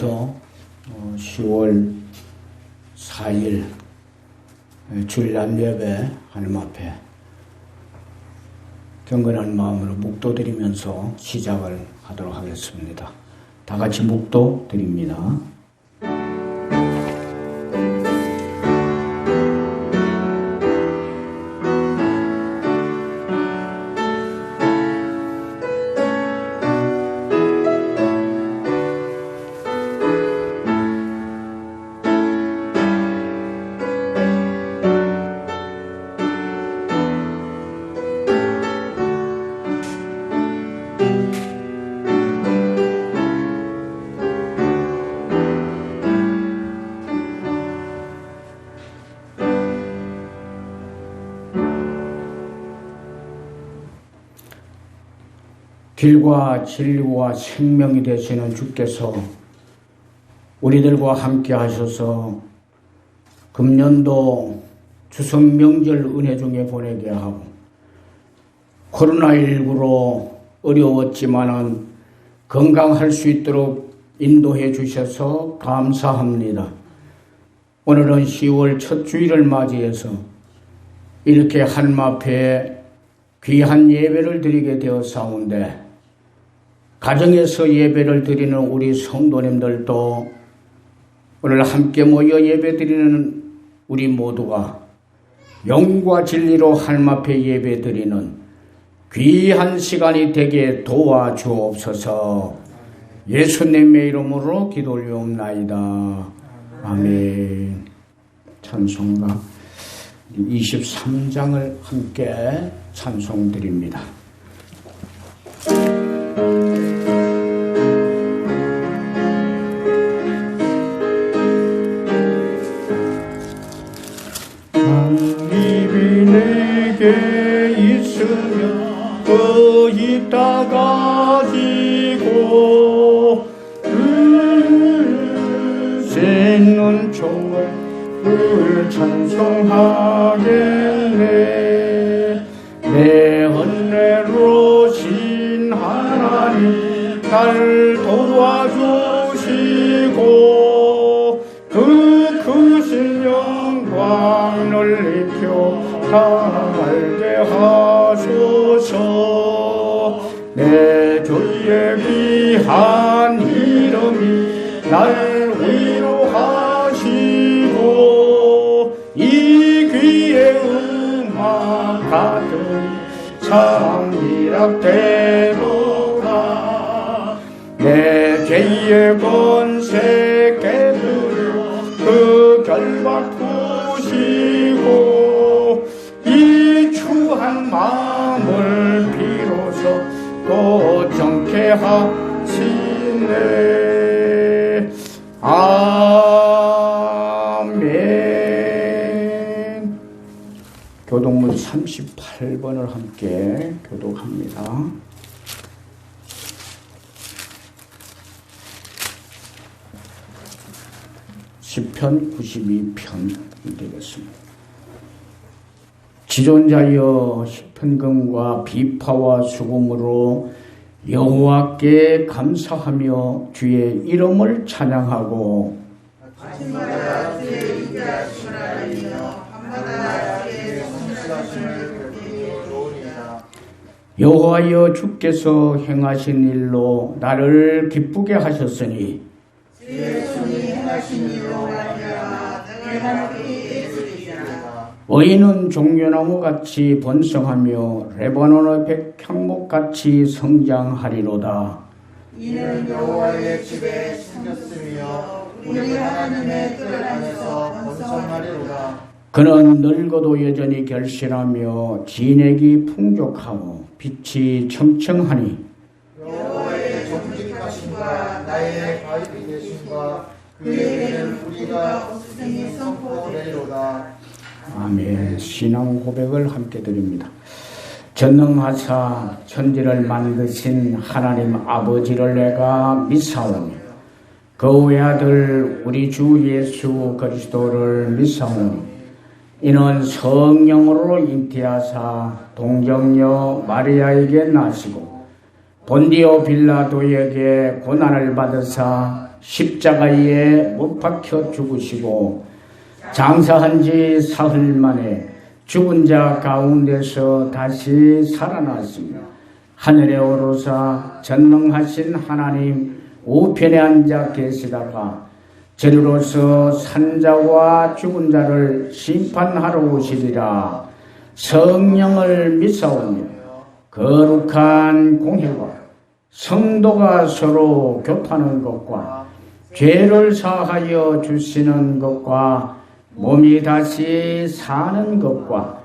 오늘부터 10월 4일 주일날 예배 하나님 앞에 경건한 마음으로 묵도 드리면서 시작을 하도록 하겠습니다. 다 같이 묵도 드립니다. 길과 진리와 생명이 되시는 주께서 우리들과 함께 하셔서 금년도 추석 명절 은혜 중에 보내게 하고 코로나19로 어려웠지만은 건강할 수 있도록 인도해 주셔서 감사합니다. 오늘은 10월 첫 주일을 맞이해서 이렇게 하나님 앞에 귀한 예배를 드리게 되었사온데 가정에서 예배를 드리는 우리 성도님들도 오늘 함께 모여 예배 드리는 우리 모두가 영과 진리로 하나님 앞에 예배 드리는 귀한 시간이 되게 도와주옵소서. 예수님의 이름으로 기도 올리옵나이다. 아멘. 찬송가 23장을 함께 찬송드립니다. 입이 내게 있으면 거의 다 가지고 새는 종을 찬송하겠네. 내 은혜로신 하나님 날 도와주시고 그 크신 영광을 입혀 다 알게 하소서. 내 주의 귀한 이름이 날 위로하시고 이 귀의 음악 가득 창이락대로가 내 죄의 권세 깨뜨려 그 결박 부시고 이 추한 마음을 비로소 고정케 하시네. 아멘. 교독문 38번을 함께 교독합니다. 시편 92편 되겠습니다. 지존자여 시편금과 비파와 수금으로 여호와께 감사하며 주의 이름을 찬양하고 아침마다 주의 인자하심을 알리며 밤마다 주의 성실하심을 배우리이다. 여호와여 주께서 행하신 일로 나를 기쁘게 하셨으니 주의 손이 행하신 일로 말미암아 땅을 하나님께 예술이시라. 의인은 종려나무같이 번성하며 레바논의 백향목같이 성장하리로다. 이는 여호와의 집에 생겼으며 우리 하나님의 뜰 안에서 번성하리로다. 그는 늙어도 여전히 결실하며 진액이 풍족하고 빛이 청청하니 여호와의 정직하심과 나의 바위이 되심과 그에게는 우리가 없으니 선포되리로다. 아멘. 신앙 고백을 함께 드립니다. 전능하사 천지를 만드신 하나님 아버지를 내가 믿사오니 그 외아들 우리 주 예수 그리스도를 믿사오니 이는 성령으로 잉태하사 동정녀 마리아에게 나시고 본디오 빌라도에게 고난을 받으사 십자가에 못 박혀 죽으시고 장사한 지 사흘 만에 죽은 자 가운데서 다시 살아났습니다. 하늘에 오르사 전능하신 하나님 우편에 앉아 계시다가 저리로서 산자와 죽은 자를 심판하러 오시리라. 성령을 믿사오며 거룩한 공회와 성도가 서로 교통하는 것과 죄를 사하여 주시는 것과 몸이 다시 사는 것과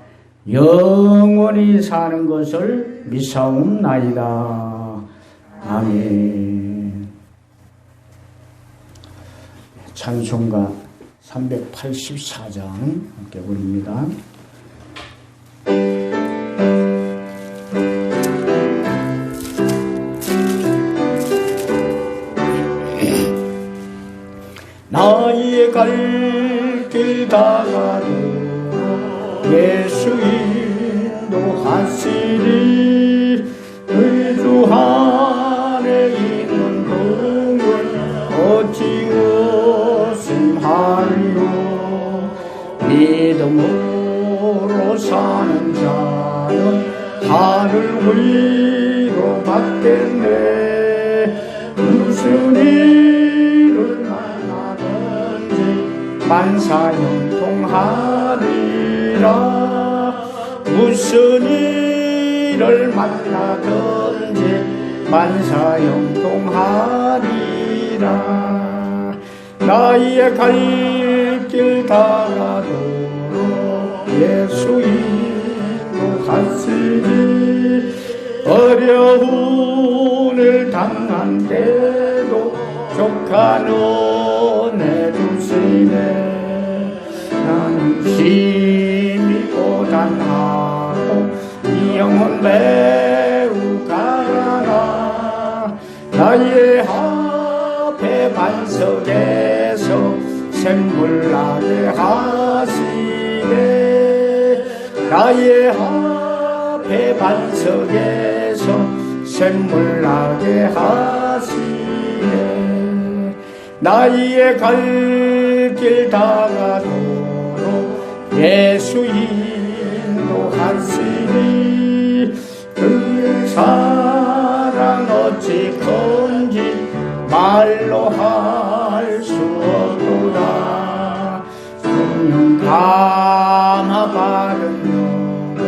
영원히 사는 것을 믿사옵나이다. 아멘. 찬송가 384장 함께 부릅니다. 나의 갈 길 다가도 예수 인도하시리. 의주 안에 있는 동을 어찌 의심하리요. 믿음으로 사는 자는 하늘 위로 받겠네. 무슨 일을 만나든지 만사형통하리라. 무슨 일을 만나든지 만사형통하리라. 나의 갈 길 다가도록 예수 인도하시니. 어려움을 당한 때도 족한 은혜 주시네. 나는 힘이 고단하고 이 영혼 매우 가난하. 나의 앞에 반석에서 샘물나게 하시네. 나의 앞에 반석에서 샘물나게 하시네. 나의 갈 길 다가도록 예수 인도하시니. 그 사랑 어찌 큰지 말로 할 수 없도다. 성령 감화받은 영혼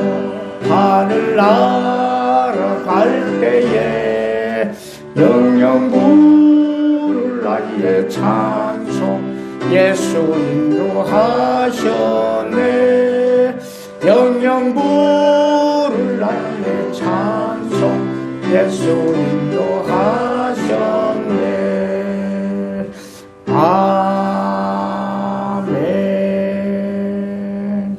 하늘 날아갈 때에 영영 부를 나의 찬송 예수 인도하셨네. 영영 부를 나의 찬송 예수 인도하셨네. 아멘.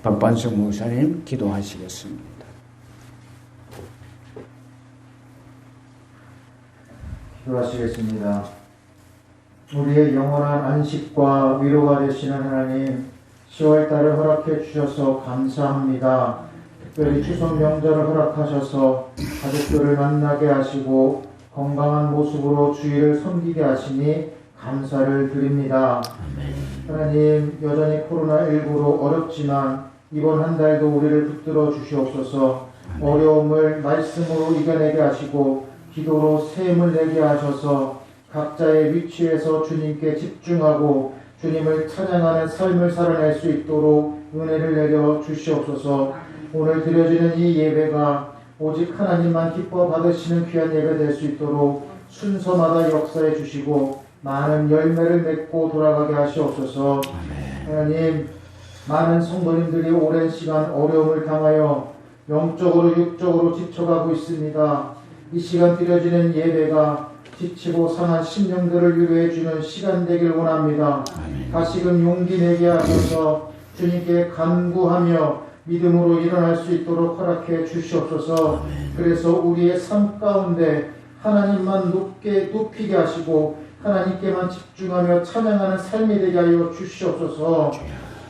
박반석 목사님 기도하시겠습니다. 기도하시겠습니다. 우리의 영원한 안식과 위로가 되시는 하나님, 10월달을 허락해 주셔서 감사합니다. 특별히 추석 명절을 허락하셔서 가족들을 만나게 하시고 건강한 모습으로 주의를 섬기게 하시니 감사를 드립니다. 하나님, 여전히 코로나19로 어렵지만 이번 한 달도 우리를 붙들어 주시옵소서. 어려움을 말씀으로 이겨내게 하시고 기도로 셈을 내게 하셔서 각자의 위치에서 주님께 집중하고 주님을 찬양하는 삶을 살아낼 수 있도록 은혜를 내려 주시옵소서. 오늘 드려지는 이 예배가 오직 하나님만 기뻐 받으시는 귀한 예배 될 수 있도록 순서마다 역사해 주시고 많은 열매를 맺고 돌아가게 하시옵소서. 하나님, 많은 성도님들이 오랜 시간 어려움을 당하여 영적으로 육적으로 지쳐가고 있습니다. 이 시간 드려지는 예배가 지치고 상한 심령들을 위로해 주는 시간 되길 원합니다. 다시금 용기 내게 하셔서 주님께 간구하며 믿음으로 일어날 수 있도록 허락해 주시옵소서. 그래서 우리의 삶 가운데 하나님만 높이게 하시고 하나님께만 집중하며 찬양하는 삶이 되게 하여 주시옵소서.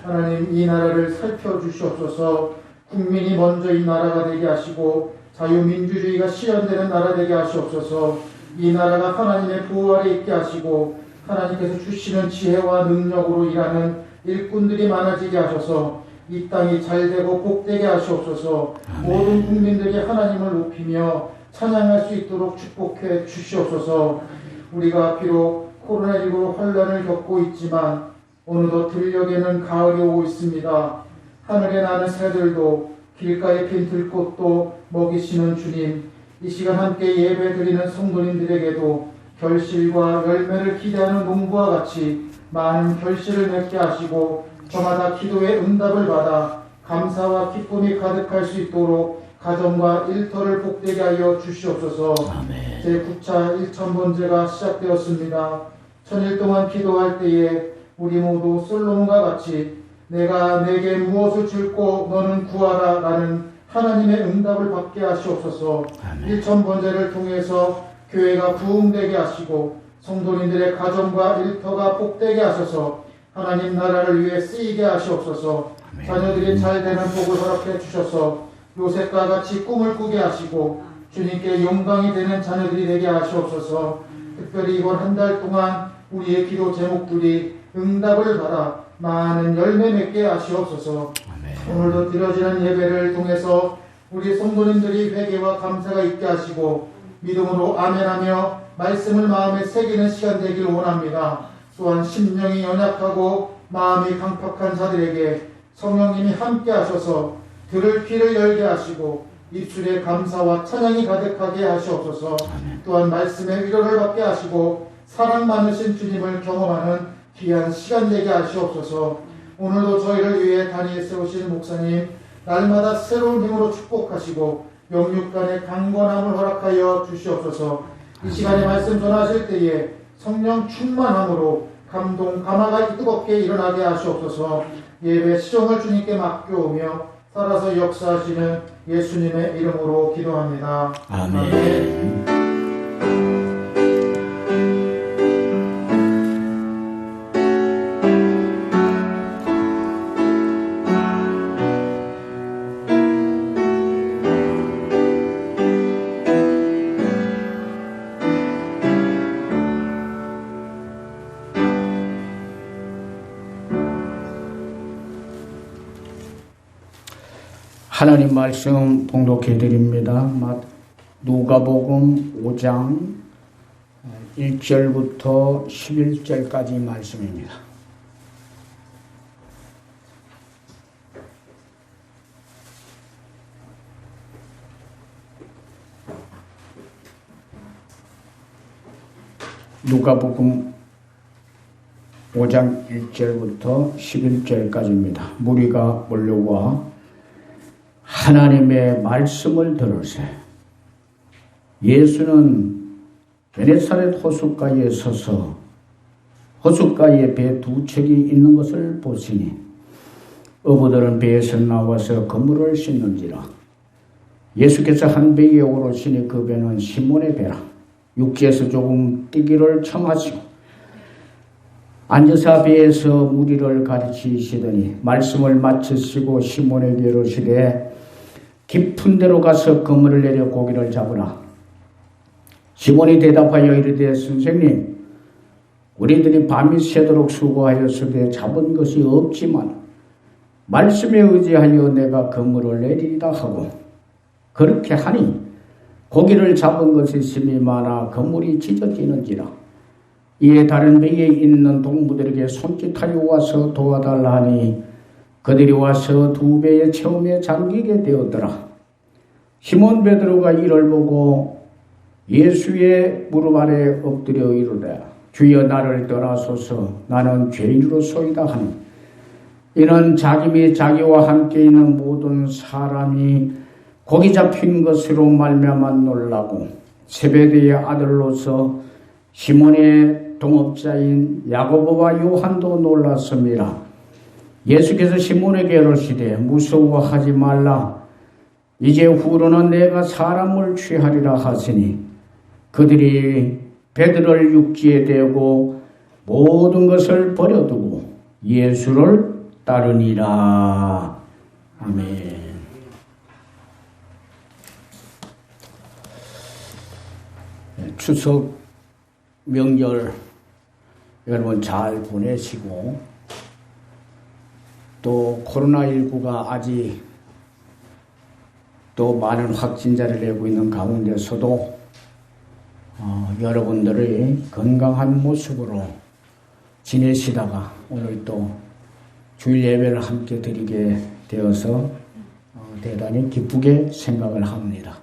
하나님, 이 나라를 살펴주시옵소서. 국민이 먼저 이 나라가 되게 하시고 자유민주주의가 실현되는 나라 되게 하시옵소서. 이 나라가 하나님의 보호 아래 있게 하시고 하나님께서 주시는 지혜와 능력으로 일하는 일꾼들이 많아지게 하셔서 이 땅이 잘되고 복되게 하시옵소서. 모든 국민들이 하나님을 높이며 찬양할 수 있도록 축복해 주시옵소서. 우리가 비록 코로나19로 환란을 겪고 있지만 어느덧 들녘에는 가을이 오고 있습니다. 하늘에 나는 새들도 길가에 핀 들꽃도 먹이시는 주님, 이 시간 함께 예배 드리는 성도님들에게도 결실과 열매를 기대하는 농부와 같이 많은 결실을 맺게 하시고 저마다 기도의 응답을 받아 감사와 기쁨이 가득할 수 있도록 가정과 일터를 복되게 하여 주시옵소서. 제9차 1000번제가 시작되었습니다. 천일 동안 기도할 때에 우리 모두 솔로몬과 같이 내가 내게 무엇을 줄고 너는 구하라 라는 하나님의 응답을 받게 하시옵소서. 1000번제를 통해서 교회가 부흥되게 하시고 성도님들의 가정과 일터가 복되게 하셔서 하나님 나라를 위해 쓰이게 하시옵소서. 자녀들이 잘되는 복을 허락해 주셔서 요셉과 같이 꿈을 꾸게 하시고 주님께 영광이 되는 자녀들이 되게 하시옵소서. 특별히 이번 한 달 동안 우리의 기도 제목들이 응답을 받아 많은 열매 맺게 하시옵소서. 오늘도 드려지는 예배를 통해서 우리 성도님들이 회개와 감사가 있게 하시고 믿음으로 아멘하며 말씀을 마음에 새기는 시간 되기를 원합니다. 또한 심령이 연약하고 마음이 강팍한 자들에게 성령님이 함께 하셔서 들을 귀를 열게 하시고 입술에 감사와 찬양이 가득하게 하시옵소서. 또한 말씀의 위로를 받게 하시고 사랑 많으신 주님을 경험하는 귀한 시간 되게 하시옵소서. 오늘도 저희를 위해 단위에 세우신 목사님 날마다 새로운 힘으로 축복하시고 영육간의 강건함을 허락하여 주시옵소서. 이 시간에 말씀 전하실 때에 성령 충만함으로 감동 감화가 뜨겁게 일어나게 하시옵소서. 예배 시종을 주님께 맡겨오며 살아서 역사하시는 예수님의 이름으로 기도합니다. 아멘. 하나님 말씀 봉독해 드립니다. 누가복음 5장 1절부터 11절까지 말씀입니다. 누가복음 5장 1절부터 11절까지입니다. 무리가 몰려와 하나님의 말씀을 들으세. 예수는 게네사렛 호숫가에 서서 호숫가에 배 두 척이 있는 것을 보시니 어부들은 배에서 나와서 그물을 씻는지라. 예수께서 한 배에 오르시니 그 배는 시몬의 배라. 육지에서 조금 뛰기를 청하시고 앉으사 배에서 무리를 가르치시더니 말씀을 마치시고 시몬에게 이르시되 깊은 데로 가서 그물을 내려 고기를 잡으라. 시몬이 대답하여 이르되 선생님, 우리들이 밤이 새도록 수고하였으되 잡은 것이 없지만 말씀에 의지하여 내가 그물을 내리리다 하고 그렇게 하니 고기를 잡은 것이 심히 많아 그물이 찢어지는지라. 이에 다른 배에 있는 동무들에게 손짓하여 와서 도와달라 하니 그들이 와서 두 배의 처음에 잠기게 되었더라. 시몬 베드로가 이를 보고 예수의 무릎 아래 엎드려 이르되 주여 나를 떠나소서 나는 죄인으로소이다 하니 이는 자기 및 자기와 함께 있는 모든 사람이 고기 잡힌 것으로 말미암아 놀라고 세베대의 아들로서 시몬의 동업자인 야고보와 요한도 놀랐습니다. 예수께서 시몬에게 이르시되 무서워하지 말라. 이제 후로는 내가 사람을 취하리라 하시니 그들이 베드로를 육지에 대고 모든 것을 버려두고 예수를 따르니라. 아멘. 추석 명절 여러분 잘 보내시고, 또 코로나19가 아직 또 많은 확진자를 내고 있는 가운데서도 여러분들의 건강한 모습으로 지내시다가 오늘 또 주일 예배를 함께 드리게 되어서 대단히 기쁘게 생각을 합니다.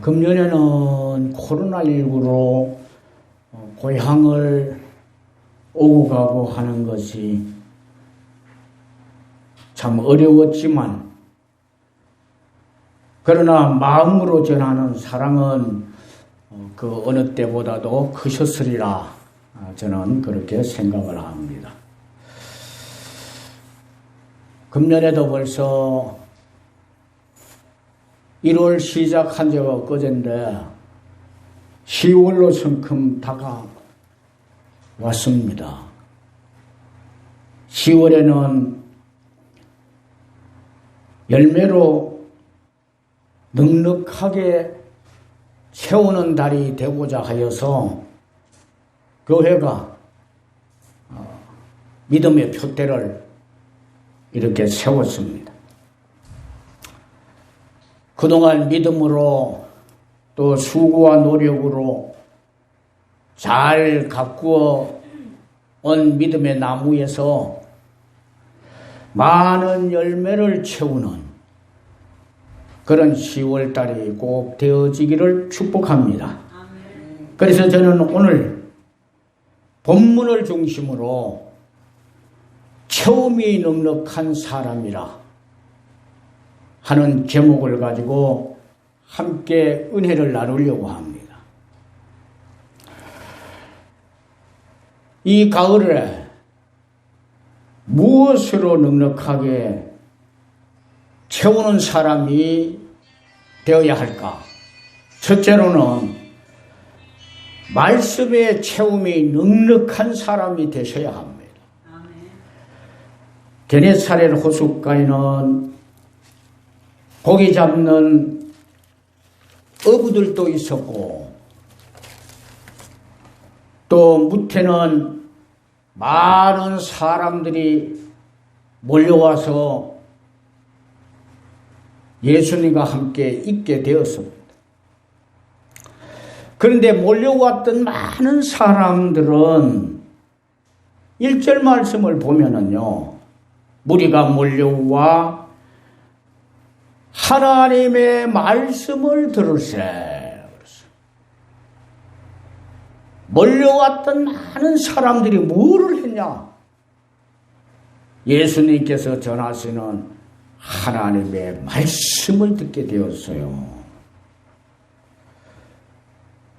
금년에는 코로나19로 고향을 오고 가고 하는 것이 참 어려웠지만, 그러나 마음으로 전하는 사랑은 그 어느 때보다도 크셨으리라 저는 그렇게 생각을 합니다. 금년에도 벌써 1월 시작한 지가 엊그제인데 10월로 성큼 다가왔습니다. 10월에는 열매로 넉넉하게 채우는 달이 되고자 하여서 교회가 믿음의 표대를 이렇게 세웠습니다. 그동안 믿음으로 또 수고와 노력으로 잘 가꾸어 온 믿음의 나무에서 많은 열매를 채우는 그런 10월달이 꼭 되어지기를 축복합니다. 그래서 저는 오늘 본문을 중심으로 체험이 넉넉한 사람이라 하는 제목을 가지고 함께 은혜를 나누려고 합니다. 이 가을에 무엇으로 넉넉하게 채우는 사람이 되어야 할까? 첫째로는 말씀의 체험이 넉넉한 사람이 되셔야 합니다. 게네사렛 호숫가에는 고기 잡는 어부들도 있었고, 또 무태는 많은 사람들이 몰려와서 예수님과 함께 있게 되었습니다. 그런데 몰려왔던 많은 사람들은 1절 말씀을 보면은요, 무리가 몰려와 하나님의 말씀을 들으세. 몰려왔던 많은 사람들이 뭐를 했냐? 예수님께서 전하시는 하나님의 말씀을 듣게 되었어요.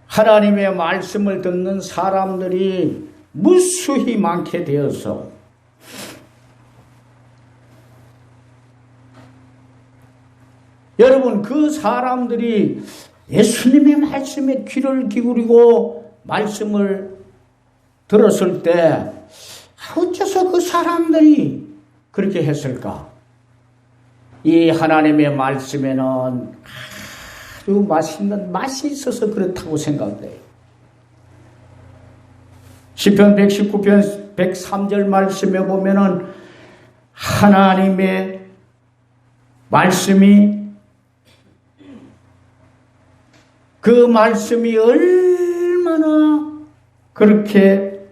하나님의 말씀을 듣는 사람들이 무수히 많게 되어서 여러분, 그 사람들이 예수님의 말씀에 귀를 기울이고 말씀을 들었을 때 어째서 그 사람들이 그렇게 했을까? 이 하나님의 말씀에는 아주 맛있는 맛이 있어서 그렇다고 생각돼요. 시편 119편 103절 말씀에 보면은 하나님의 말씀이, 그 말씀이 얼마나 그렇게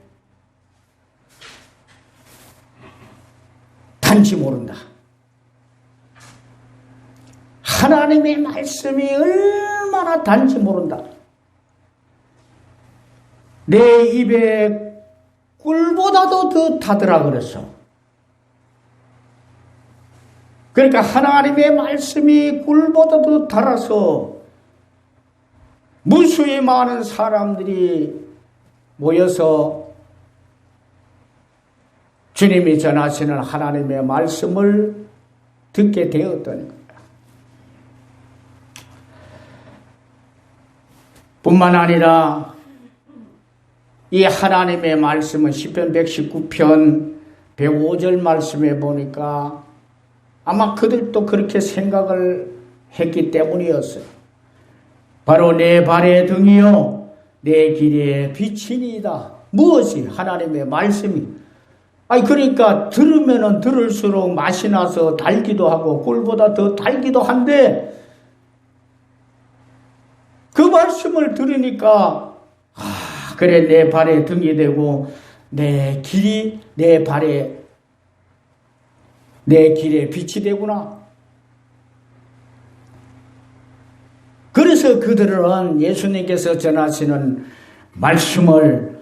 단지 모른다. 하나님의 말씀이 얼마나 단지 모른다. 내 입에 꿀보다도 더 타더라 그랬어. 그러니까 하나님의 말씀이 꿀보다도 달아서 무수히 많은 사람들이 모여서 주님이 전하시는 하나님의 말씀을 듣게 되었던 거예요. 뿐만 아니라 이 하나님의 말씀은 시편 119편 105절 말씀에 보니까 아마 그들도 그렇게 생각을 했기 때문이었어요. 바로 내 발의 등이요 내 길의 빛이니이다. 무엇이? 하나님의 말씀이. 그러니까 들으면은 들을수록 맛이 나서 달기도 하고 꿀보다 더 달기도 한데, 그 말씀을 들으니까 그래, 내 발의 등이 되고 내 길이 내 길의 빛이 되구나. 그래서 그들은 예수님께서 전하시는 말씀을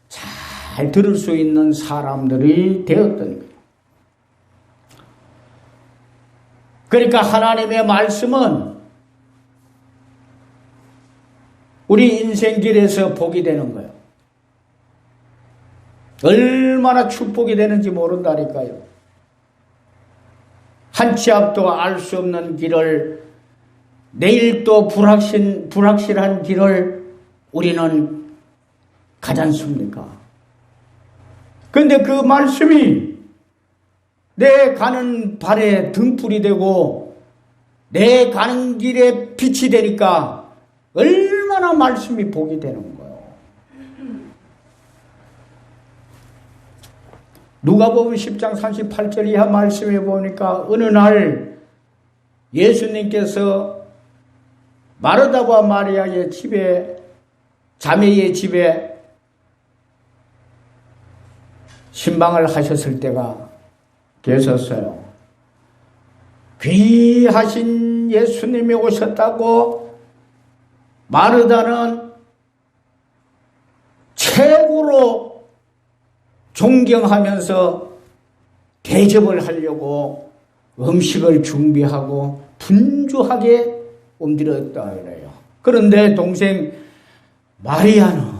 잘 들을 수 있는 사람들이 되었던 거예요. 그러니까 하나님의 말씀은 우리 인생길에서 복이 되는 거예요. 얼마나 축복이 되는지 모른다니까요. 한 치 앞도 알 수 없는 길을, 내일 또 불확실한 길을 우리는 가지 않습니까? 그런데 그 말씀이 내 가는 발에 등불이 되고 내 가는 길에 빛이 되니까 얼마나 말씀이 복이 되는 거예요. 누가복음 10장 38절 이하 말씀에 보니까 어느 날 예수님께서 마르다와 마리아의 집에, 자매의 집에 신방을 하셨을 때가 계셨어요. 귀하신 예수님이 오셨다고 마르다는 최고로 존경하면서 대접을 하려고 음식을 준비하고 분주하게 옮들었다 그래요. 그런데 동생 마리아는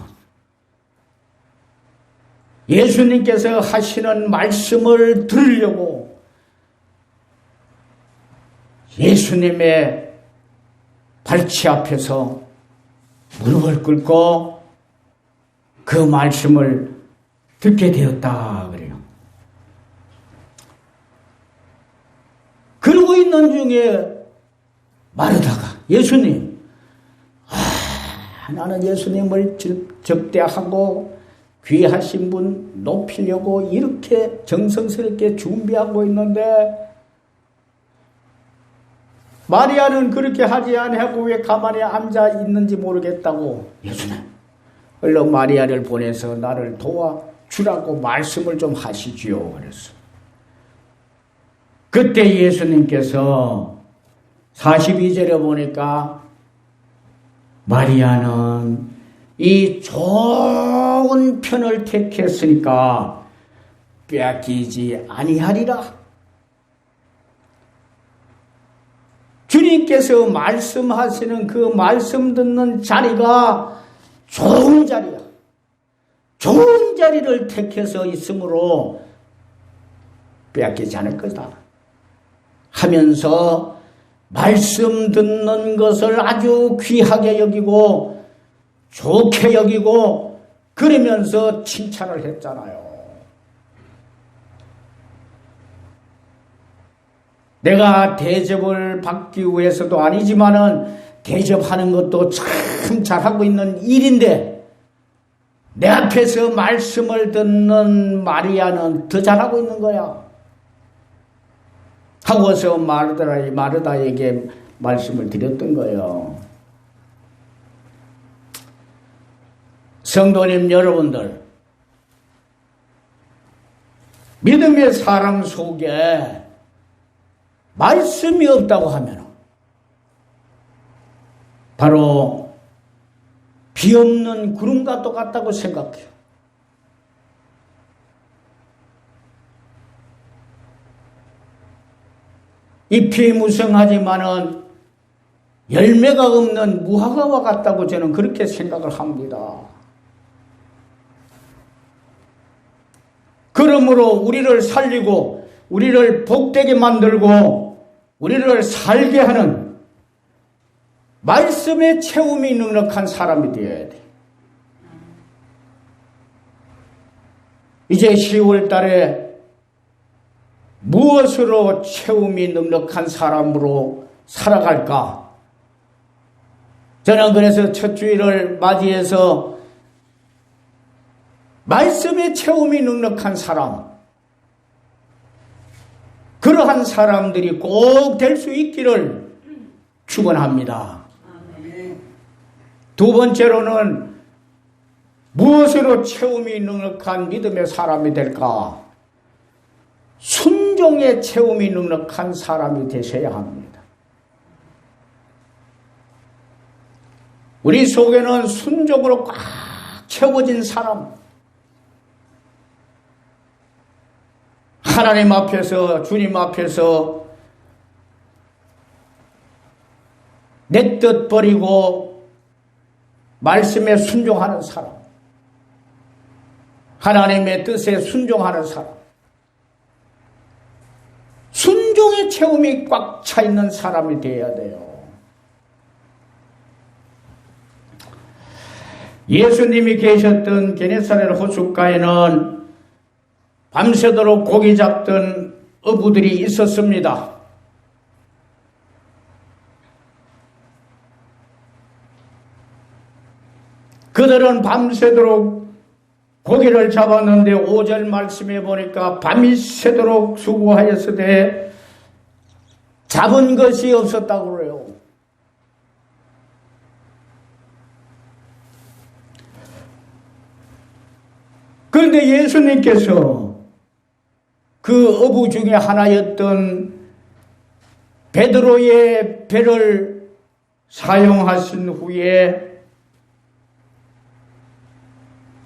예수님께서 하시는 말씀을 들으려고 예수님의 발치 앞에서 무릎을 꿇고 그 말씀을 듣게 되었다 그래요. 그러고 있는 중에 마르다가 예수님, 나는 예수님을 접대하고 귀하신 분 높이려고 이렇게 정성스럽게 준비하고 있는데 마리아는 그렇게 하지 아니하고 왜 가만히 앉아 있는지 모르겠다고 예수님, 얼른 마리아를 보내서 나를 도와주라고 말씀을 좀 하시지요 그랬어. 그때 예수님께서 42절에 보니까 마리아는 이 좋은 편을 택했으니까 빼앗기지 아니하리라. 주님께서 말씀하시는 그 말씀 듣는 자리가 좋은 자리야. 좋은 자리를 택해서 있으므로 빼앗기지 않을 거다 하면서 말씀 듣는 것을 아주 귀하게 여기고 좋게 여기고 그러면서 칭찬을 했잖아요. 내가 대접을 받기 위해서도 아니지만은 대접하는 것도 참 잘하고 있는 일인데 내 앞에서 말씀을 듣는 마리아는 더 잘하고 있는 거야. 하고서 마르다에게 말씀을 드렸던 거예요. 성도님 여러분들, 믿음의 사람 속에 말씀이 없다고 하면 바로 비 없는 구름과 똑같다고 생각해요. 잎이 무성하지만은 열매가 없는 무화과와 같다고 저는 그렇게 생각을 합니다. 그러므로 우리를 살리고 우리를 복되게 만들고 우리를 살게 하는 말씀의 채움이 넉넉한 사람이 되어야 돼. 이제 10월 달에 무엇으로 채움이 넉넉한 사람으로 살아갈까? 저는 그래서 첫 주일을 맞이해서 말씀의 체험이 넉넉한 사람, 그러한 사람들이 꼭 될 수 있기를 축원합니다. 두 번째로는 무엇으로 체험이 넉넉한 믿음의 사람이 될까? 순종의 체험이 넉넉한 사람이 되셔야 합니다. 우리 속에는 순종으로 꽉 채워진 사람, 하나님 앞에서, 주님 앞에서 내 뜻 버리고 말씀에 순종하는 사람, 하나님의 뜻에 순종하는 사람, 순종의 체험이 꽉 차 있는 사람이 되어야 돼요. 예수님이 계셨던 게네사렛 호숫가에는 밤새도록 고기 잡던 어부들이 있었습니다. 그들은 밤새도록 고기를 잡았는데 5절 말씀에 보니까 밤이 새도록 수고하였으되 잡은 것이 없었다고 그래요. 그런데 예수님께서 그 어부 중에 하나였던 베드로의 배를 사용하신 후에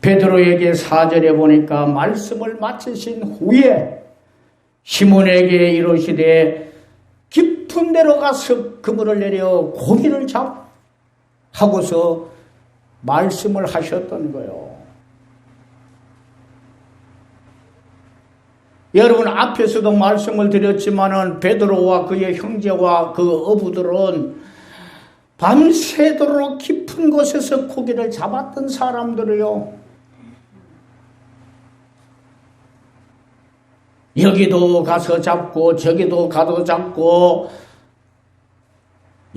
베드로에게 4절에 보니까 말씀을 마치신 후에 시몬에게 이르시되 깊은 데로 가서 그물을 내려 고기를 하고서 말씀을 하셨던 거예요. 여러분 앞에서도 말씀을 드렸지만은 베드로와 그의 형제와 그 어부들은 밤새도록 깊은 곳에서 고기를 잡았던 사람들이요. 여기도 가서 잡고 저기도 가도 잡고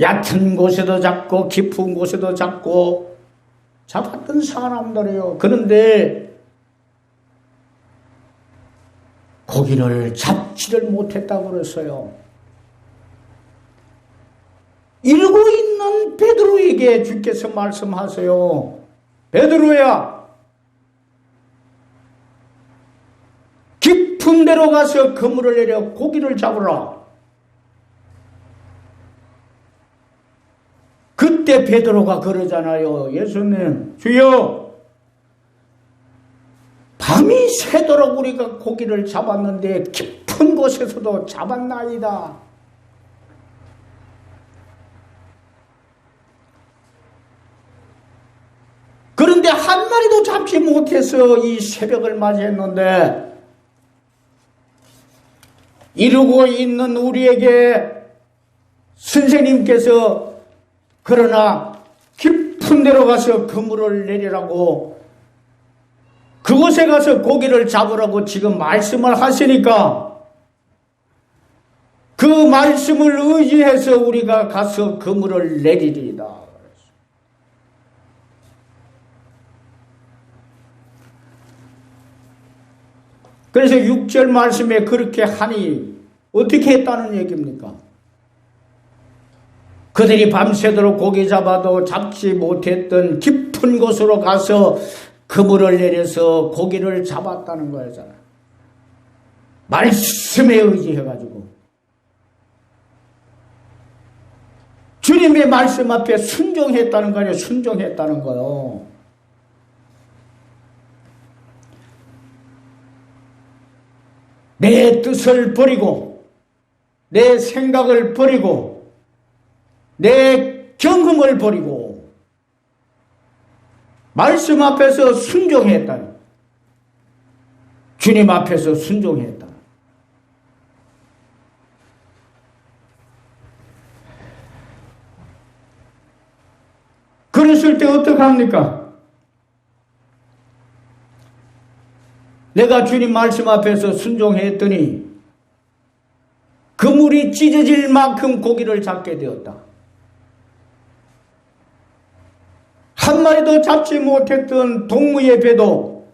얕은 곳에도 잡고 깊은 곳에도 잡고 잡았던 사람들이요. 그런데 고기를 잡지를 못했다고 그랬어요. 이러고 있는 베드로에게 주께서 말씀하세요. 베드로야, 깊은 데로 가서 그물을 내려 고기를 잡으라. 그때 베드로가 그러잖아요. 예수님, 주여, 밤이 새도록 우리가 고기를 잡았는데 깊은 곳에서도 잡았나이다. 그런데 한 마리도 잡지 못해서 이 새벽을 맞이했는데 이루고 있는 우리에게 선생님께서 그러나 깊은 데로 가서 그물을 내리라고 그곳에 가서 고기를 잡으라고 지금 말씀을 하시니까 그 말씀을 의지해서 우리가 가서 그물을 내리리이다. 그래서 6절 말씀에 그렇게 하니 어떻게 했다는 얘기입니까? 그들이 밤새도록 고기 잡아도 잡지 못했던 깊은 곳으로 가서 그물을 내려서 고기를 잡았다는 거잖아요. 말씀에 의지해가지고 주님의 말씀 앞에 순종했다는 거 아니에요. 순종했다는 거요. 내 뜻을 버리고 내 생각을 버리고 내 경험을 버리고 말씀 앞에서 순종했다. 주님 앞에서 순종했다. 그랬을 때 어떡합니까? 내가 주님 말씀 앞에서 순종했더니 그물이 찢어질 만큼 고기를 잡게 되었다. 한 마리도 잡지 못했던 동무의 배도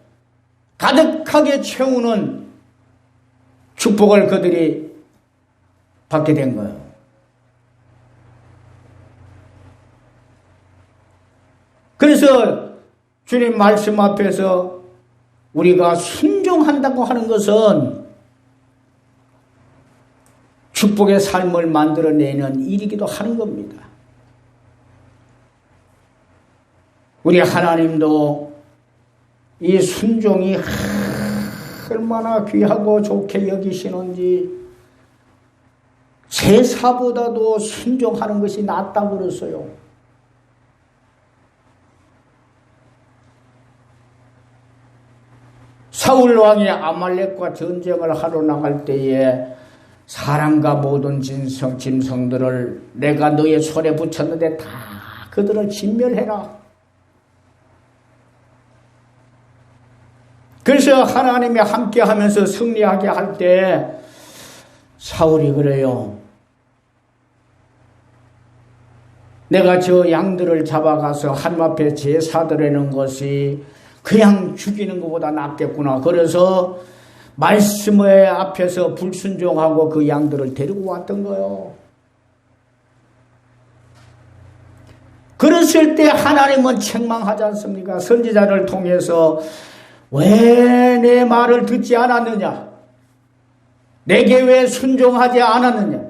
가득하게 채우는 축복을 그들이 받게 된 거예요. 그래서 주님 말씀 앞에서 우리가 순종한다고 하는 것은 축복의 삶을 만들어내는 일이기도 하는 겁니다. 우리 하나님도 이 순종이 얼마나 귀하고 좋게 여기시는지 제사보다도 순종하는 것이 낫다고 그랬어요. 사울 왕이 아말렉과 전쟁을 하러 나갈 때에 사람과 모든 짐승들을 내가 너의 손에 붙였는데 다 그들을 진멸해라. 그래서 하나님이 함께하면서 승리하게 할 때 사울이 그래요. 내가 저 양들을 잡아가서 하나님 앞에 제사드리는 것이 그냥 죽이는 것보다 낫겠구나. 그래서 말씀의 앞에서 불순종하고 그 양들을 데리고 왔던 거예요. 그랬을 때 하나님은 책망하지 않습니까? 선지자를 통해서 왜 내 말을 듣지 않았느냐? 내게 왜 순종하지 않았느냐?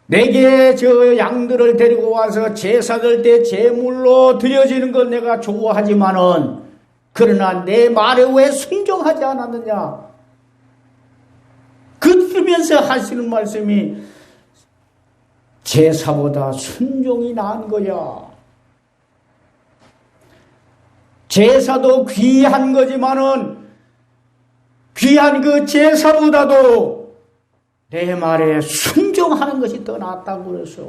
내게 저 양들을 데리고 와서 제사들 때 제물로 드려지는 건 내가 좋아하지만은 그러나 내 말에 왜 순종하지 않았느냐? 그러면서 하시는 말씀이 제사보다 순종이 나은 거야. 제사도 귀한 거지만은 귀한 그 제사보다도 내 말에 순종하는 것이 더 낫다고 그랬어.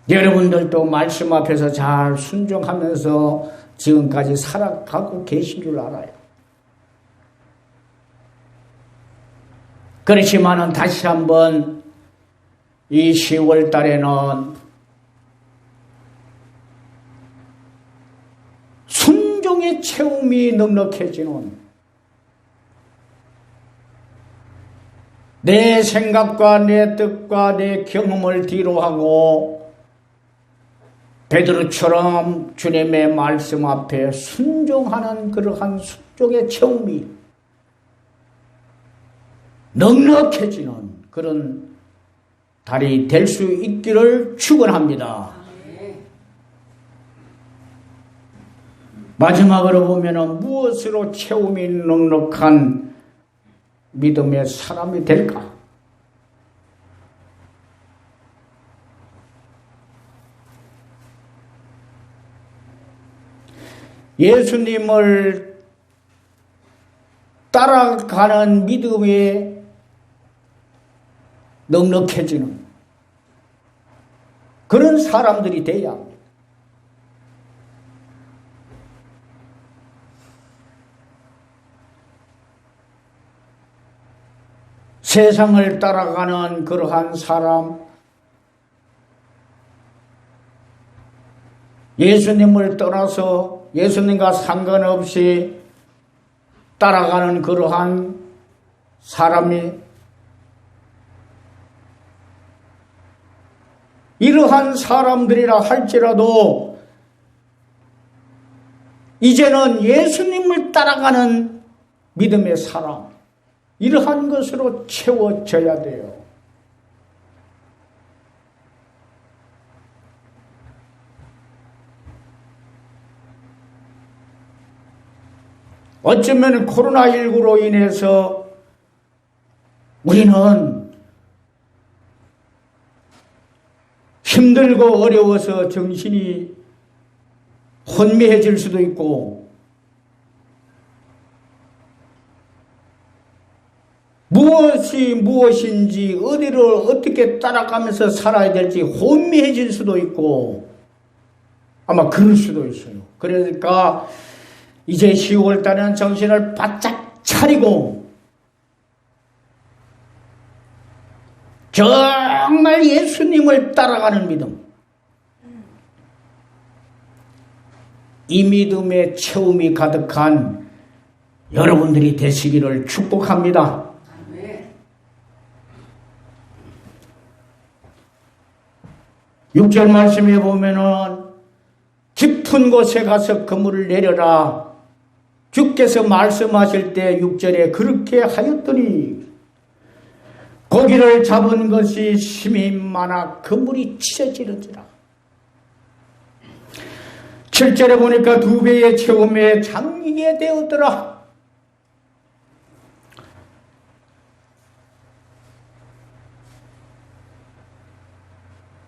여러분들도 말씀 앞에서 잘 순종하면서 지금까지 살아가고 계신 줄 알아요. 그렇지만은 다시 한번 이 10월 달에는 순종의 체험이 넉넉해지는 내 생각과 내 뜻과 내 경험을 뒤로하고 베드로처럼 주님의 말씀 앞에 순종하는 그러한 순종의 체험이 넉넉해지는 그런 달이 될 수 있기를 축원합니다. 마지막으로 보면은 무엇으로 체험이 넉넉한 믿음의 사람이 될까? 예수님을 따라가는 믿음에 넉넉해지는 그런 사람들이 돼야 합니다. 세상을 따라가는 그러한 사람, 예수님을 떠나서 예수님과 상관없이 따라가는 그러한 사람이 이러한 사람들이라 할지라도 이제는 예수님을 따라가는 믿음의 사람, 이러한 것으로 채워져야 돼요. 어쩌면 코로나19로 인해서 우리는 힘들고 어려워서 정신이 혼미해질 수도 있고 무엇이 무엇인지 어디를 어떻게 따라가면서 살아야 될지 혼미해질 수도 있고 아마 그럴 수도 있어요. 그러니까 이제 10월 달에는 정신을 바짝 차리고 정말 예수님을 따라가는 믿음, 이 믿음의 체험이 가득한 여러분들이 되시기를 축복합니다. 6절 말씀에 보면은 깊은 곳에 가서 그물을 내려라. 주께서 말씀하실 때 6절에 그렇게 하였더니 고기를 잡은 것이 힘이 많아 그물이 찢어지는지라. 7절에 보니까 2배의 체험에 잠기게 되었더라.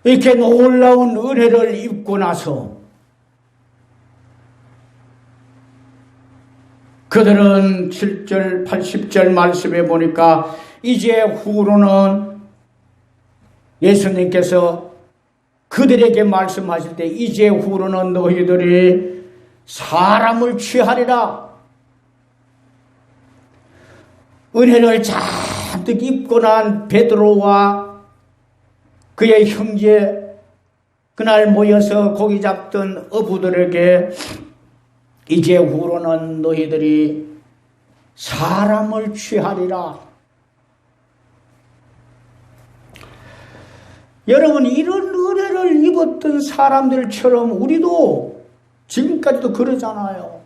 이렇게 놀라운 은혜를 입고 나서 그들은 7절, 80절 말씀에 보니까 이제 후로는 예수님께서 그들에게 말씀하실 때 이제 후로는 너희들이 사람을 취하리라. 은혜를 잔뜩 입고 난 베드로와 그의 형제 그날 모여서 고기 잡던 어부들에게 이제 후로는 너희들이 사람을 취하리라. 여러분, 이런 은혜를 입었던 사람들처럼 우리도 지금까지도 그러잖아요.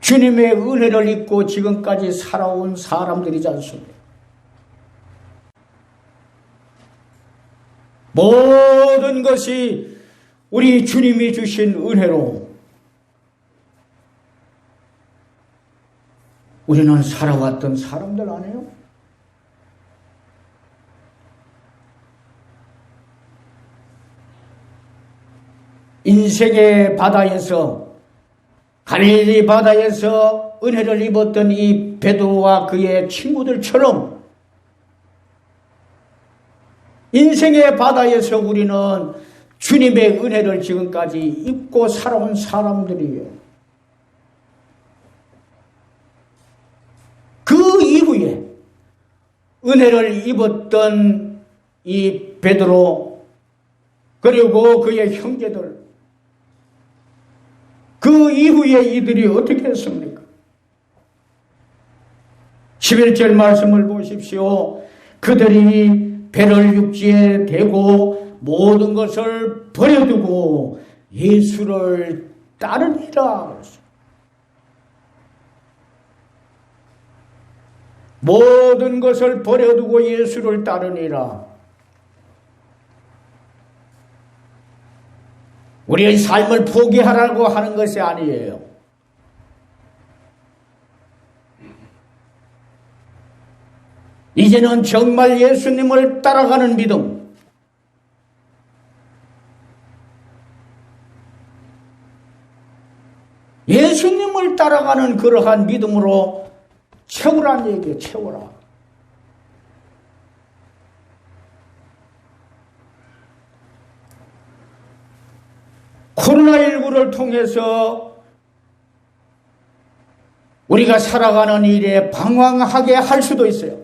주님의 은혜를 입고 지금까지 살아온 사람들이지 않습니까? 모든 것이 우리 주님이 주신 은혜로 우리는 살아왔던 사람들 아니에요? 인생의 바다에서, 갈릴리 바다에서 은혜를 입었던 이 베드로와 그의 친구들처럼 인생의 바다에서 우리는 주님의 은혜를 지금까지 입고 살아온 사람들이에요. 그 이후에 은혜를 입었던 이 베드로 그리고 그의 형제들, 그 이후에 이들이 어떻게 했습니까? 11절 말씀을 보십시오. 그들이 배를 육지에 대고 모든 것을 버려두고 예수를 따르니라. 모든 것을 버려두고 예수를 따르니라. 우리의 삶을 포기하라고 하는 것이 아니에요. 이제는 정말 예수님을 따라가는 믿음, 예수님을 따라가는 그러한 믿음으로 채우라는 얘기예요. 채워라. 코로나19를 통해서 우리가 살아가는 일에 방황하게 할 수도 있어요.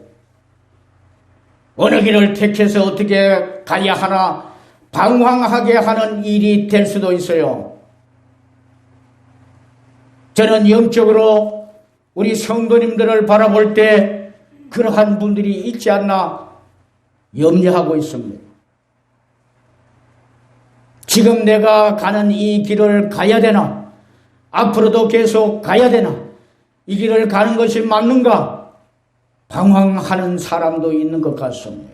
어느 길을 택해서 어떻게 가야 하나 방황하게 하는 일이 될 수도 있어요. 저는 영적으로 우리 성도님들을 바라볼 때 그러한 분들이 있지 않나 염려하고 있습니다. 지금 내가 가는 이 길을 가야 되나? 앞으로도 계속 가야 되나? 이 길을 가는 것이 맞는가? 방황하는 사람도 있는 것 같습니다.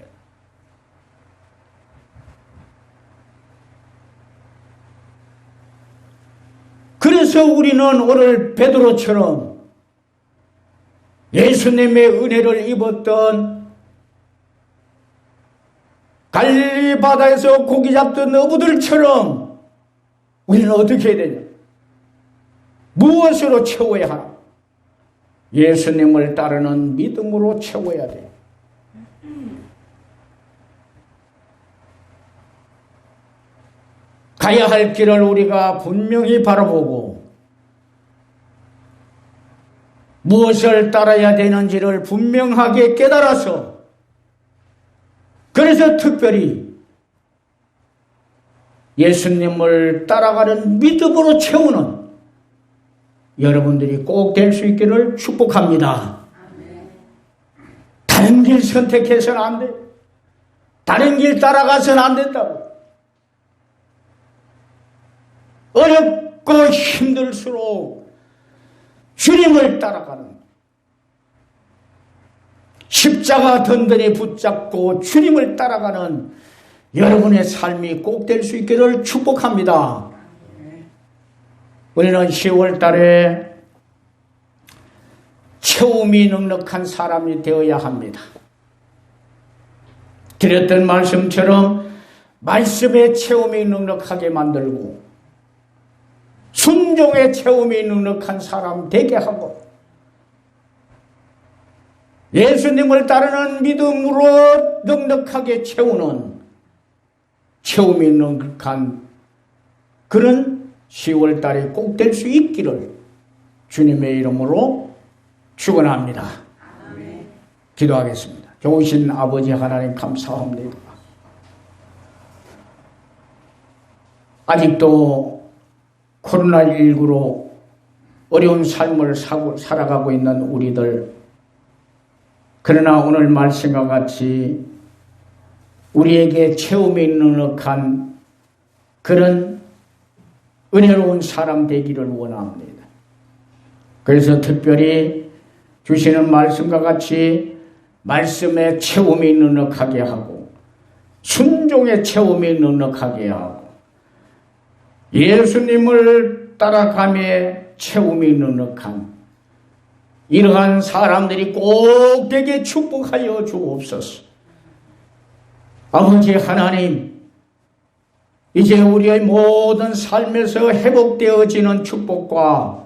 그래서 우리는 오늘 베드로처럼 예수님의 은혜를 입었던 갈릴리 바다에서 고기 잡던 어부들처럼 우리는 어떻게 해야 되냐? 무엇으로 채워야 하나? 예수님을 따르는 믿음으로 채워야 돼. 가야 할 길을 우리가 분명히 바라보고 무엇을 따라야 되는지를 분명하게 깨달아서, 그래서 특별히 예수님을 따라가는 믿음으로 채우는 여러분들이 꼭 될 수 있기를 축복합니다. 다른 길 선택해서는 안 돼. 다른 길 따라가서는 안 된다고. 어렵고 힘들수록 주님을 따라가는, 십자가 든든히 붙잡고 주님을 따라가는 여러분의 삶이 꼭 될 수 있기를 축복합니다. 우리는 10월 달에 체험이 넉넉한 사람이 되어야 합니다. 드렸던 말씀처럼 말씀의 체험이 넉넉하게 만들고 순종의 체험이 넉넉한 사람 되게 하고 예수님을 따르는 믿음으로 넉넉하게 채우는 체험이 넉넉한 그런 10월 달에 꼭 될 수 있기를 주님의 이름으로 축원합니다. 기도하겠습니다. 좋으신 아버지 하나님 감사합니다. 아직도 코로나19로 어려운 삶을 살아가고 있는 우리들, 그러나 오늘 말씀과 같이 우리에게 체험이 넉넉한 그런 은혜로운 사람 되기를 원합니다. 그래서 특별히 주시는 말씀과 같이 말씀의 체험이 넉넉하게 하고 순종의 체험이 넉넉하게 하고 예수님을 따라가며 체험이 넉넉한 이러한 사람들이 꼭 되게 축복하여 주옵소서. 아버지 하나님, 이제 우리의 모든 삶에서 회복되어지는 축복과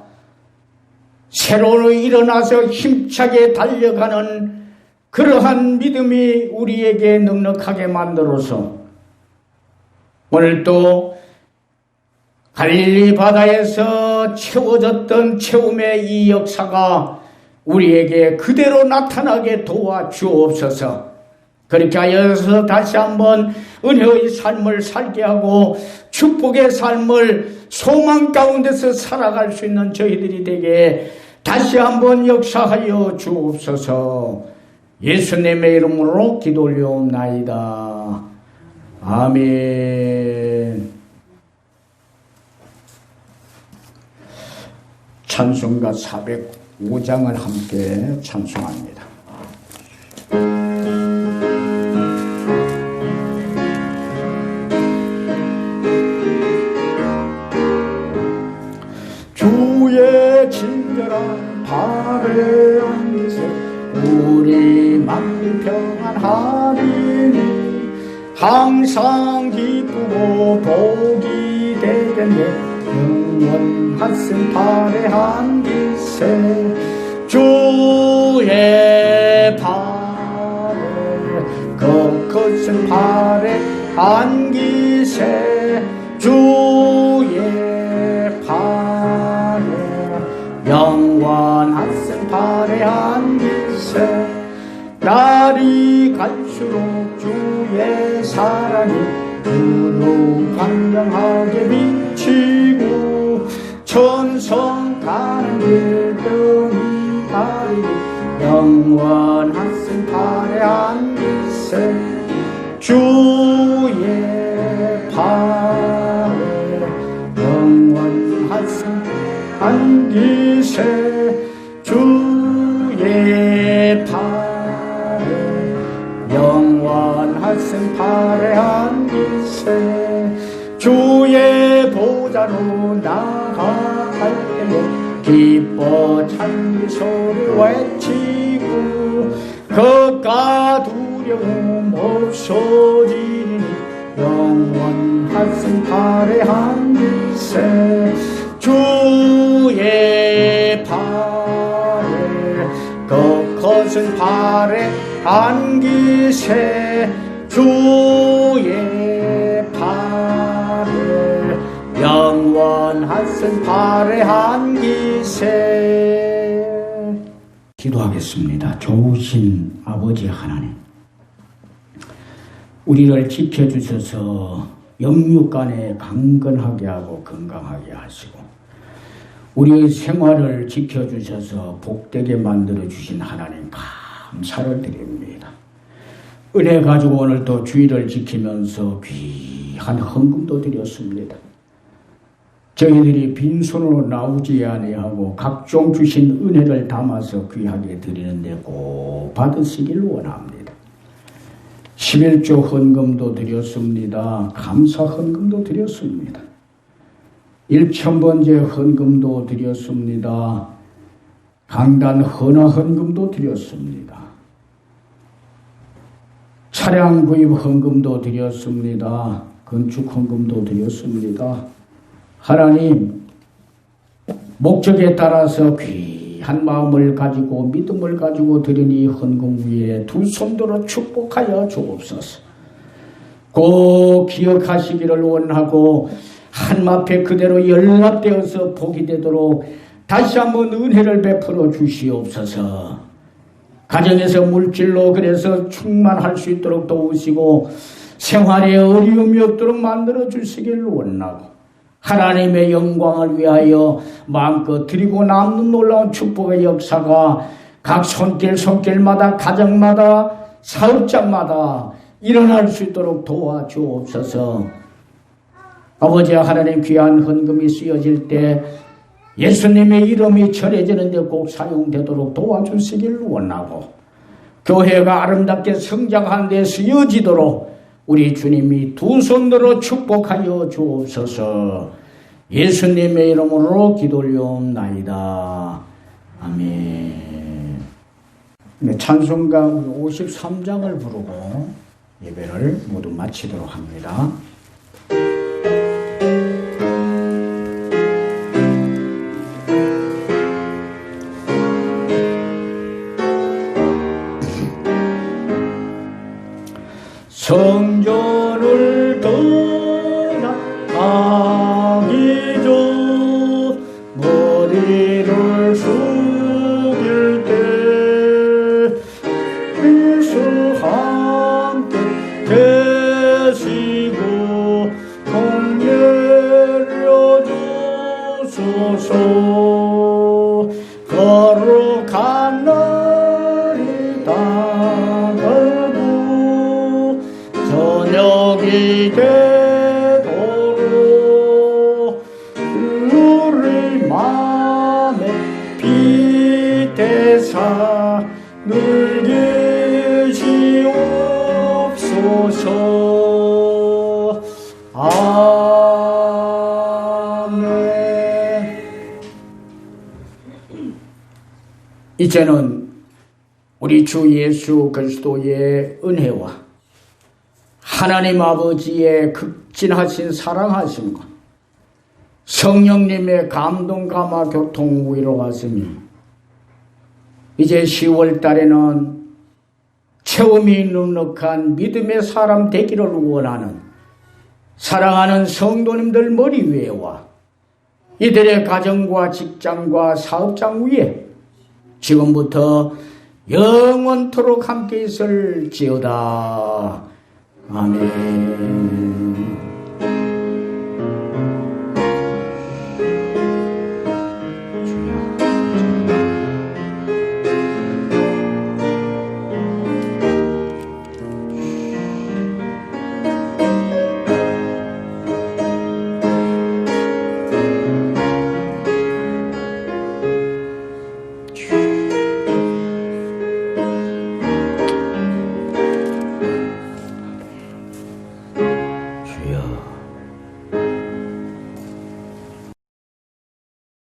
새로 일어나서 힘차게 달려가는 그러한 믿음이 우리에게 넉넉하게 만들어서 오늘 또 갈릴리 바다에서 채워졌던 체험의 이 역사가 우리에게 그대로 나타나게 도와주옵소서. 그렇게 하여서 다시 한번 은혜의 삶을 살게 하고 축복의 삶을 소망 가운데서 살아갈 수 있는 저희들이 되게 다시 한번 역사하여 주옵소서. 예수님의 이름으로 기도 올려옵나이다. 아멘. 찬송가 405장을 함께 찬송합니다. 주의 친절한 발에 안기세 우리 맘이 평안하리니 항상 기쁘고 복이 되겠네 영원하신 발에 안기세 주의 발에 거룩하신 발에 안기세 주의 발에 영원하신 발에 안기세 날이 갈수록 주의 사랑이 두루 광명하게 비치고 천성 가는 길 등이 가리니 영원하신 발에 안기세 주의 발에 영원하신 안기세 주의 발에 영원하신 발에 안기세 주의 보좌로 나아갈 때에 기뻐 찬미 소리 외치고 겁과 두려움 없어지니 영원하신 발에 안기세 주의 발에 거룩하신 발에 안기세 주의 발에 영원하신 발에 안기세 기도하겠습니다. 좋으신 아버지 하나님, 우리를 지켜주셔서 영육간에 강건하게 하고 건강하게 하시고 우리의 생활을 지켜주셔서 복되게 만들어주신 하나님 감사를 드립니다. 은혜 가지고 오늘 또 주의를 지키면서 귀한 헌금도 드렸습니다. 저희들이 빈손으로 나오지 아니하고 각종 주신 은혜를 담아서 귀하게 드리는데 꼭 받으시길 원합니다. 11조 헌금도 드렸습니다. 감사 헌금도 드렸습니다. 1,000번째 헌금도 드렸습니다. 강단 헌화 헌금도 드렸습니다. 차량 구입 헌금도 드렸습니다. 건축 헌금도 드렸습니다. 하나님, 목적에 따라서 귀한 마음을 가지고 믿음을 가지고 드리니 헌금 위에 두 손들어 축복하여 주옵소서. 꼭 기억하시기를 원하고 한마음에 그대로 연락되어서 복이 되도록 다시 한번 은혜를 베풀어 주시옵소서. 가정에서 물질로 그래서 충만할 수 있도록 도우시고 생활에 어려움이 없도록 만들어 주시길 원하고 하나님의 영광을 위하여 마음껏 드리고 남는 놀라운 축복의 역사가 각 손길마다 가정마다 사업장마다 일어날 수 있도록 도와주옵소서. 아버지 하나님, 귀한 헌금이 쓰여질 때 예수님의 이름이 전해지는 데 꼭 사용되도록 도와주시길 원하고 교회가 아름답게 성장하는 데 쓰여지도록 우리 주님이 두 손으로 축복하여 주옵소서. 예수님의 이름으로 기도 올려옵나이다. 아멘. 네, 찬송가 53장을 부르고 예배를 모두 마치도록 합니다. 성전을 떠나 가기 전 머리를 숙일 때 예수 함께 계시고 통렬여 주소서. 거룩한 날이 다가고 저녁이 되도록 우리 맘에 빛대사 늘 계시옵소서. 아멘. 이제는 우리 주 예수 그리스도의 은혜와 하나님 아버지의 극진하신 사랑하심과 성령님의 감동 감화 교통 위로하심이 이제 10월 달에는 체험이 넉넉한 믿음의 사람 되기를 원하는 사랑하는 성도님들 머리 위에와 이들의 가정과 직장과 사업장 위에 지금부터 영원토록 함께 있을지어다. 아멘.